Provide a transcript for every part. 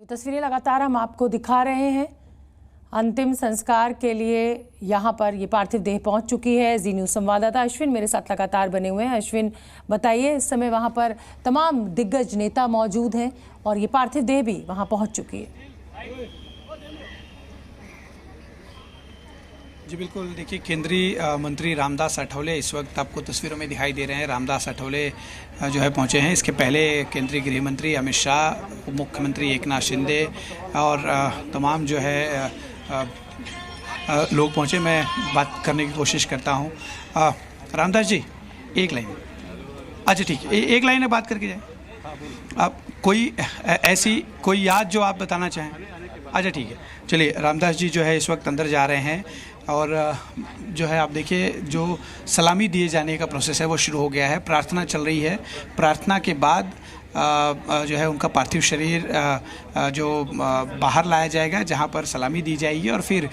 तस्वीरें लगातार हम आपको दिखा रहे हैं। अंतिम संस्कार के लिए यहाँ पर ये पार्थिव देह पहुँच चुकी है। जी न्यूज़ संवाददाता अश्विन मेरे साथ लगातार बने हुए हैं। अश्विन, बताइए, इस समय वहाँ पर तमाम दिग्गज नेता मौजूद हैं और ये पार्थिव देह भी वहाँ पहुँच चुकी है। जी बिल्कुल, देखिए, केंद्रीय मंत्री रामदास अठावले इस वक्त आपको तस्वीरों में दिखाई दे रहे हैं। रामदास अठावले जो है पहुंचे हैं। इसके पहले केंद्रीय गृह मंत्री अमित शाह, मुख्यमंत्री एकनाथ शिंदे और तमाम जो है लोग पहुंचे। मैं बात करने की कोशिश करता हूं। रामदास जी, एक लाइन। अच्छा ठीक है, एक लाइन में बात करके जाए। आप कोई ऐसी कोई याद जो आप बताना चाहें? अच्छा ठीक है, चलिए। रामदास जी जो है इस वक्त अंदर जा रहे हैं और जो है आप देखिए, जो सलामी दिए जाने का प्रोसेस है वो शुरू हो गया है। प्रार्थना चल रही है। प्रार्थना के बाद जो है उनका पार्थिव शरीर जो बाहर लाया जाएगा, जहां पर सलामी दी जाएगी और फिर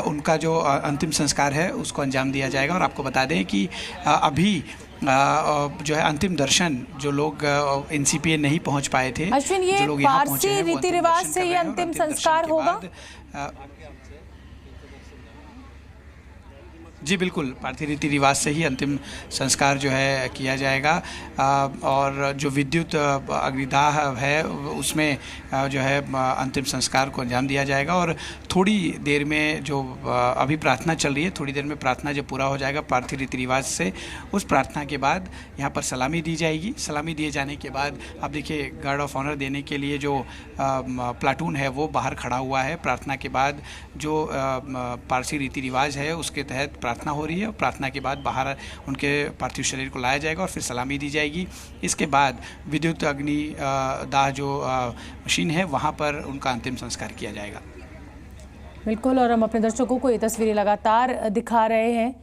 उनका जो अंतिम संस्कार है उसको अंजाम दिया जाएगा। और आपको बता दें कि अभी जो है अंतिम दर्शन जो लोग एनसीपीए नहीं पहुंच पाए थे, अश्विन, ये पारसी रीति रिवाज से ये अंतिम संस्कार होगा? जी बिल्कुल, पार्थिव रीति रिवाज से ही अंतिम संस्कार जो है किया जाएगा। और जो विद्युत अग्निदाह है उसमें जो है अंतिम संस्कार को अंजाम दिया जाएगा। और थोड़ी देर में जो अभी प्रार्थना चल रही है, थोड़ी देर में प्रार्थना जब पूरा हो जाएगा पार्थिव रीति रिवाज से, उस प्रार्थना के बाद यहाँ पर सलामी दी जाएगी। सलामी दिए जाने के बाद आप देखिए, गार्ड ऑफ ऑनर देने के लिए जो प्लाटून है वो बाहर खड़ा हुआ है। प्रार्थना के बाद जो पारसी रीति रिवाज है उसके तहत प्रार्थना हो रही है। प्रार्थना के बाद बाहर उनके पार्थिव शरीर को लाया जाएगा और फिर सलामी दी जाएगी। इसके बाद विद्युत अग्नि दाह जो मशीन है वहाँ पर उनका अंतिम संस्कार किया जाएगा। बिल्कुल, और हम अपने दर्शकों को ये तस्वीरें लगातार दिखा रहे हैं।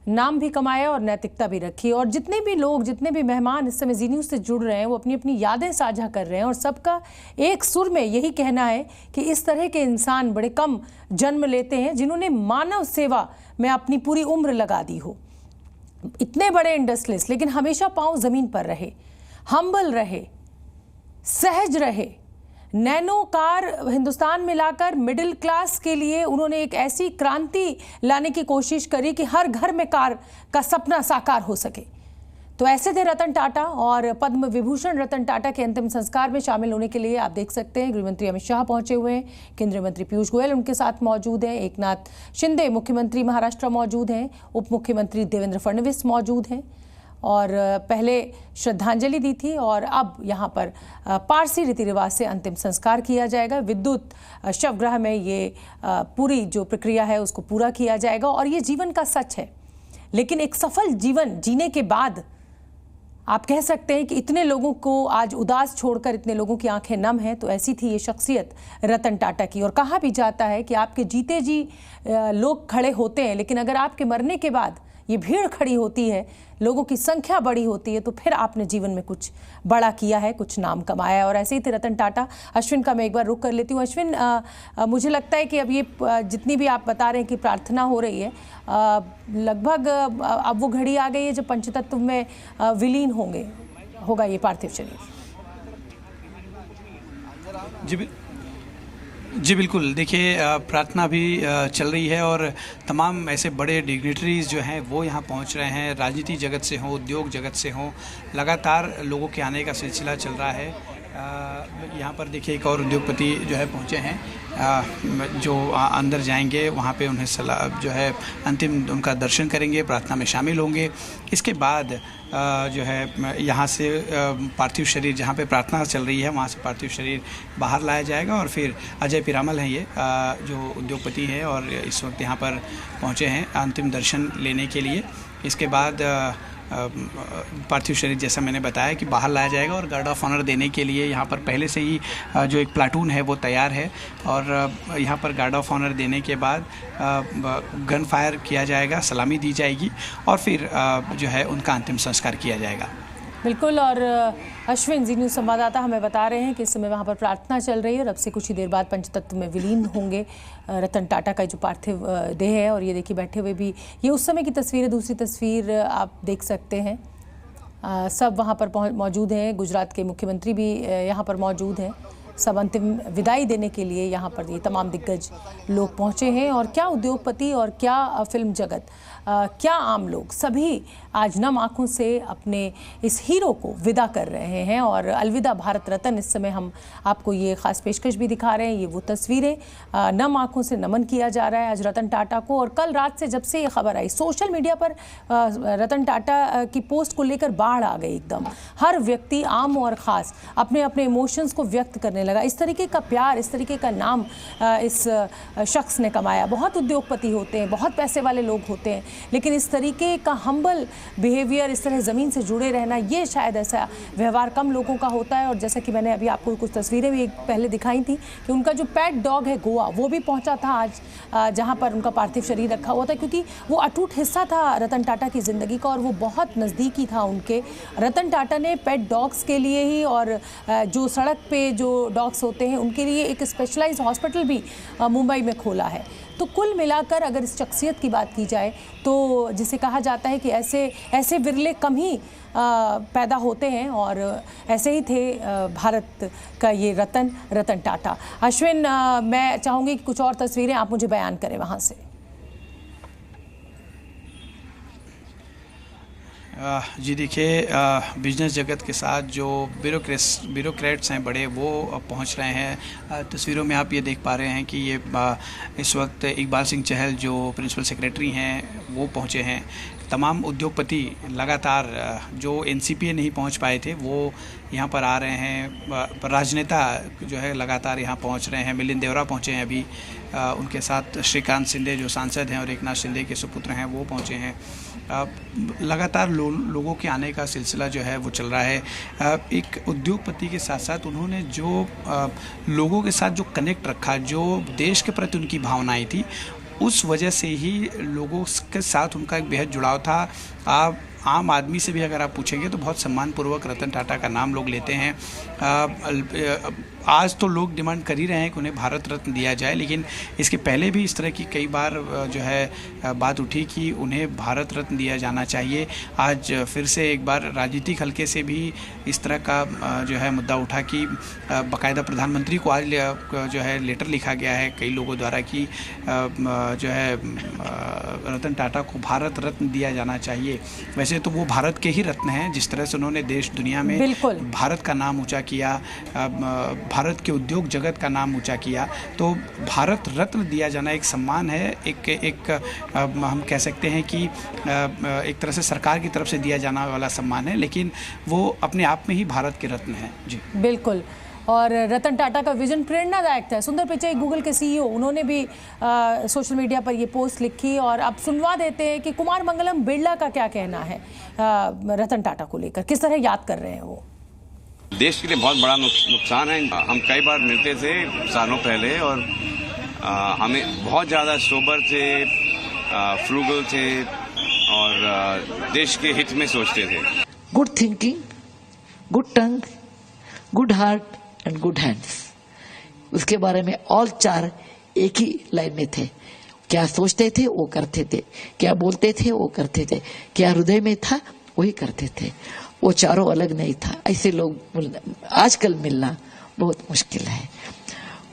नाम भी कमाया और नैतिकता भी रखी। और जितने भी लोग, जितने भी मेहमान इस समय जी न्यूज़ से जुड़ रहे हैं, वो अपनी अपनी यादें साझा कर रहे हैं और सबका एक सुर में यही कहना है कि इस तरह के इंसान बड़े कम जन्म लेते हैं जिन्होंने मानव सेवा में अपनी पूरी उम्र लगा दी हो। इतने बड़े इंडस्ट्रियलिस्ट, लेकिन हमेशा पांव जमीन पर रहे, हम्बल रहे, सहज रहे। नैनो कार हिंदुस्तान में लाकर मिडिल क्लास के लिए उन्होंने एक ऐसी क्रांति लाने की कोशिश करी कि हर घर में कार का सपना साकार हो सके। तो ऐसे थे रतन टाटा। और पद्म विभूषण रतन टाटा के अंतिम संस्कार में शामिल होने के लिए आप देख सकते हैं गृहमंत्री अमित शाह पहुंचे हुए हैं, केंद्रीय मंत्री पीयूष गोयल उनके साथ मौजूद हैं, एकनाथ शिंदे मुख्यमंत्री महाराष्ट्र मौजूद हैं, उप मुख्यमंत्री देवेंद्र फडणवीस मौजूद हैं। और पहले श्रद्धांजलि दी थी और अब यहाँ पर पारसी रीति रिवाज से अंतिम संस्कार किया जाएगा। विद्युत शवगृह में ये पूरी जो प्रक्रिया है उसको पूरा किया जाएगा। और ये जीवन का सच है। लेकिन एक सफल जीवन जीने के बाद आप कह सकते हैं कि इतने लोगों को आज उदास छोड़कर इतने लोगों की आंखें नम हैं, तो ऐसी थी ये शख्सियत रतन टाटा की। और कहा भी जाता है कि आपके जीते जी लोग खड़े होते हैं, लेकिन अगर आपके मरने के बाद ये भीड़ खड़ी होती है, लोगों की संख्या बड़ी होती है, तो फिर आपने जीवन में कुछ बड़ा किया है, कुछ नाम कमाया है। और ऐसे ही थे रतन टाटा। अश्विन का मैं एक बार रुक कर लेती हूँ। अश्विन, मुझे लगता है कि अब ये जितनी भी आप बता रहे हैं कि प्रार्थना हो रही है, लगभग अब वो घड़ी आ गई है जब पंचतत्व में विलीन होगा ये पार्थिव शरीर। जी बिल्कुल, देखिए, प्रार्थना भी चल रही है और तमाम ऐसे बड़े डिग्निटरीज जो हैं वो यहाँ पहुँच रहे हैं। राजनीति जगत से हों, उद्योग जगत से हों, लगातार लोगों के आने का सिलसिला चल रहा है। यहाँ पर देखिए एक और उद्योगपति जो है पहुँचे हैं, जो अंदर जाएंगे, वहाँ पे उन्हें जो है अंतिम उनका दर्शन करेंगे, प्रार्थना में शामिल होंगे। इसके बाद जो है यहाँ से पार्थिव शरीर, जहाँ पे प्रार्थना चल रही है वहाँ से पार्थिव शरीर बाहर लाया जाएगा। और फिर अजय पिरामल हैं ये जो उद्योगपति हैं और इस वक्त यहाँ पर पहुँचे हैं अंतिम दर्शन लेने के लिए। इसके बाद पार्थिव शरीर, जैसा मैंने बताया, कि बाहर लाया जाएगा और गार्ड ऑफ ऑनर देने के लिए यहाँ पर पहले से ही जो एक प्लाटून है वो तैयार है। और यहाँ पर गार्ड ऑफ ऑनर देने के बाद गन फायर किया जाएगा, सलामी दी जाएगी और फिर जो है उनका अंतिम संस्कार किया जाएगा। बिल्कुल। और अश्विन, जी न्यूज़ संवाददाता हमें बता रहे हैं कि इस समय वहाँ पर प्रार्थना चल रही है और अब से कुछ ही देर बाद पंचतत्व में विलीन होंगे रतन टाटा का जो पार्थिव देह है। और ये देखिए बैठे हुए भी, ये उस समय की तस्वीर है। दूसरी तस्वीर आप देख सकते हैं, सब वहाँ पर मौजूद हैं। गुजरात के मुख्यमंत्री भी यहाँ पर मौजूद हैं। सब अंतिम विदाई देने के लिए यहाँ पर ये तमाम दिग्गज लोग पहुँचे हैं। और क्या उद्योगपति और क्या फिल्म जगत, क्या आम लोग, सभी आज नम आंखों से अपने इस हीरो को विदा कर रहे हैं। और अलविदा भारत रत्न, इस समय हम आपको ये खास पेशकश भी दिखा रहे हैं। ये वो तस्वीरें, नम आंखों से नमन किया जा रहा है आज रतन टाटा को। और कल रात से जब से ये खबर आई, सोशल मीडिया पर रतन टाटा की पोस्ट को लेकर बाढ़ आ गई एकदम। हर व्यक्ति, आम और ख़ास, अपने अपने इमोशंस को व्यक्त करने लगा। इस तरीके का प्यार, इस तरीके का नाम इस शख्स ने कमाया। बहुत उद्योगपति होते हैं, बहुत पैसे वाले लोग होते हैं, लेकिन इस तरीके का हम्बल बिहेवियर, इस तरह ज़मीन से जुड़े रहना, ये शायद ऐसा व्यवहार कम लोगों का होता है। और जैसा कि मैंने अभी आपको कुछ तस्वीरें भी पहले दिखाई थी कि उनका जो पेट डॉग है गोवा, वो भी पहुंचा था आज जहां पर उनका पार्थिव शरीर रखा हुआ था, क्योंकि वो अटूट हिस्सा था रतन टाटा की ज़िंदगी का और वो बहुत नज़दीकी था उनके। रतन टाटा ने पेट डॉग्स के लिए ही और जो सड़क पे जो डॉग्स होते हैं उनके लिए एक स्पेशलाइज्ड हॉस्पिटल भी मुंबई में खोला है। तो कुल मिलाकर अगर इस शख्सियत की बात की जाए तो जिसे कहा जाता है कि ऐसे विरले कम ही पैदा होते हैं, और ऐसे ही थे भारत का ये रतन टाटा। अश्विन, मैं चाहूँगी कि कुछ और तस्वीरें आप मुझे बयान करें वहाँ से। जी देखिए, बिजनेस जगत के साथ जो ब्यूरोक्रेट्स हैं बड़े, वो पहुंच रहे हैं। तस्वीरों में आप ये देख पा रहे हैं कि ये इस वक्त इकबाल सिंह चहल जो प्रिंसिपल सेक्रेटरी हैं वो पहुंचे हैं। तमाम उद्योगपति लगातार जो एनसीपीए नहीं पहुंच पाए थे वो यहाँ पर आ रहे हैं। राजनेता जो है लगातार यहाँ पहुँच रहे हैं। मिलिंद देवरा पहुँचे हैं अभी, उनके साथ श्रीकांत शिंदे जो सांसद हैं और एकनाथ शिंदे के सुपुत्र हैं वो पहुँचे हैं। लगातार लोगों के आने का सिलसिला जो है वो चल रहा है। एक उद्योगपति के साथ साथ उन्होंने जो लोगों के साथ जो कनेक्ट रखा, जो देश के प्रति उनकी भावनाएं थी, उस वजह से ही लोगों के साथ उनका एक बेहद जुड़ाव था। आप आम आदमी से भी अगर आप पूछेंगे तो बहुत सम्मानपूर्वक रतन टाटा का नाम लोग लेते हैं। आज तो लोग डिमांड कर ही रहे हैं कि उन्हें भारत रत्न दिया जाए, लेकिन इसके पहले भी इस तरह की कई बार जो है बात उठी कि उन्हें भारत रत्न दिया जाना चाहिए। आज फिर से एक बार राजनीतिक हल्के से भी इस तरह का जो है मुद्दा उठा कि बाकायदा प्रधानमंत्री को आज जो है लेटर लिखा गया है कई लोगों द्वारा कि जो है रतन टाटा को भारत रत्न दिया जाना चाहिए। वैसे तो वो भारत के ही रत्न हैं, जिस तरह से उन्होंने देश दुनिया में भारत का नाम ऊंचा किया, भारत के उद्योग जगत का नाम ऊंचा किया, तो भारत रत्न दिया जाना एक सम्मान है। एक हम कह सकते हैं कि एक तरह से सरकार की तरफ से दिया जाने वाला सम्मान है, लेकिन वो अपने आप में ही भारत के रत्न हैं। जी बिल्कुल। और रतन टाटा का विजन प्रेरणादायक था। सुंदर पिचाई गूगल के सीईओ, उन्होंने भी सोशल मीडिया पर ये पोस्ट लिखी और अब सुनवा देते हैं कि कुमार मंगलम बिरला का क्या कहना है रतन टाटा को लेकर, किस तरह याद कर रहे हैं वो। देश के लिए बहुत बड़ा नुकसान है। हम कई बार मिलते थे सालों पहले और हमें बहुत ज़्यादा सोबर थे, फ्रूगल थे और देश के हित में सोचते थे। Good thinking, good tongue, good heart and good hands, उसके बारे में ऑल चार एक ही लाइन में थे। क्या सोचते थे वो करते थे, क्या बोलते थे वो करते थे, क्या हृदय में था वही करते थे। वो चारों अलग नहीं था। ऐसे लोग आजकल मिलना बहुत मुश्किल है।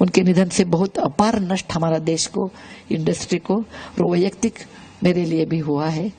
उनके निधन से बहुत अपार नष्ट हमारा देश को, इंडस्ट्री को और वैयक्तिक मेरे लिए भी हुआ है।